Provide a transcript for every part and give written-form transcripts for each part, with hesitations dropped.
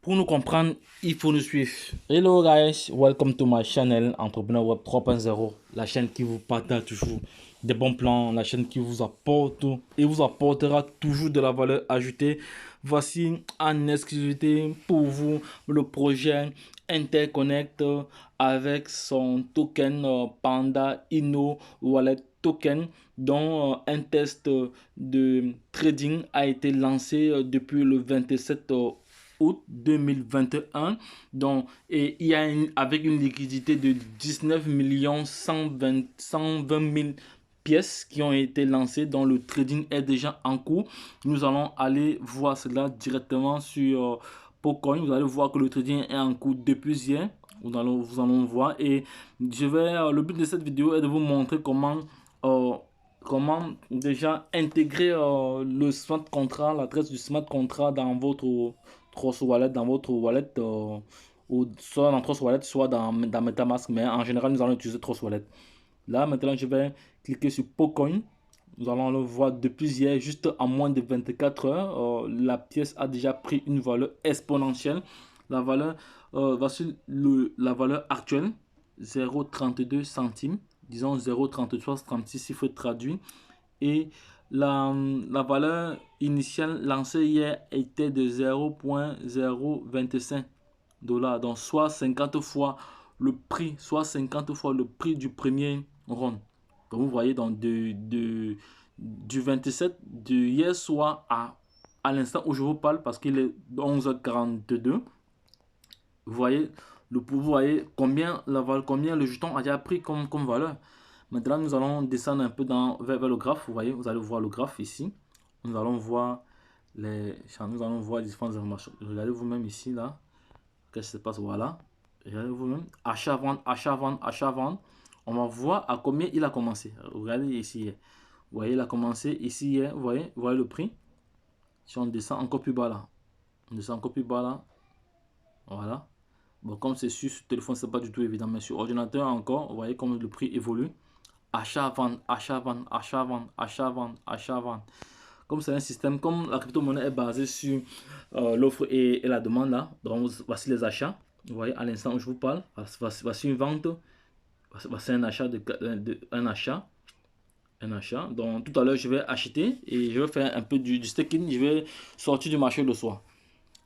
Pour nous comprendre, il faut nous suivre. Hello guys, welcome to my channel Entrepreneur Web 3.0, la chaîne qui vous partage toujours des bons plans, la chaîne qui vous apporte et vous apportera toujours de la valeur ajoutée. Voici en exclusivité pour vous le projet Interconnect avec son token Panda Inno Wallet Token dont un test de trading a été lancé depuis le 27 août 2021. Donc, et il y a avec une liquidité de 19 120 000 pièces qui ont été lancées, dont le trading est déjà en cours. Nous allons aller voir cela directement sur Pocoin. Vous allez voir que le trading est en cours depuis hier. Vous allons voir. Et le but de cette vidéo est de vous montrer comment déjà intégrer le smart contract, l'adresse du smart contract dans votre Trust Wallet, dans votre wallet, ou soit dans Trust Wallet, soit dans MetaMask, mais en général, nous allons utiliser Trust Wallet. Là, maintenant, je vais cliquer sur Pocoin. Nous allons le voir depuis hier, juste en moins de 24 heures. La pièce a déjà pris une valeur exponentielle. La valeur, voici la valeur actuelle, 0,32 centimes, disons 0,3336 il faut traduire. Et la valeur initiale lancée hier était de 0,025 dollars, donc soit 50 fois le prix, du premier round. Donc vous voyez, donc du 27 de hier soir à l'instant où je vous parle, parce qu'il est 11h42, vous voyez combien le jeton a déjà pris comme valeur. Maintenant, nous allons descendre un peu vers le graphe. Vous voyez, vous allez voir le graphe ici. Nous allons voir les différentes informations. Regardez vous-même ici, là. Qu'est-ce qui se passe? Voilà. Regardez vous-même. Achat, vente, achat, vente, achat, vente. On va voir à combien il a commencé. Regardez ici. Vous voyez, il a commencé ici. Vous voyez le prix. Si on descend encore plus bas là. On descend encore plus bas là. Voilà. Bon, comme c'est sur téléphone, c'est pas du tout évident. Mais sur ordinateur encore, vous voyez comme le prix évolue. Achat, vente, achat, vente, achat, vente, achat, vente, achat, vente. Comme c'est un système, comme la crypto-monnaie est basée sur l'offre et la demande là. Donc voici les achats. Vous voyez à l'instant où je vous parle. Voici une vente. Voici un achat, un achat. Un achat. Donc tout à l'heure je vais acheter et je vais faire un peu du staking. Je vais sortir du marché le soir.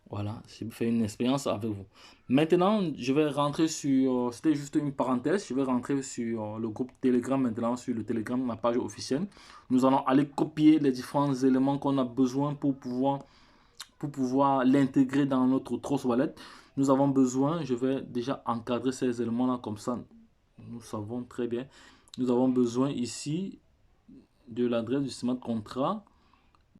Voilà, je vais faire une expérience avec vous. Maintenant, je vais rentrer sur, c'était juste une parenthèse, je vais rentrer sur le groupe Telegram maintenant, sur le Telegram, ma page officielle. Nous allons aller copier les différents éléments qu'on a besoin pour pouvoir l'intégrer dans notre Trust Wallet. Nous avons besoin, je vais déjà encadrer ces éléments-là comme ça, nous savons très bien. Nous avons besoin ici de l'adresse du smart contract.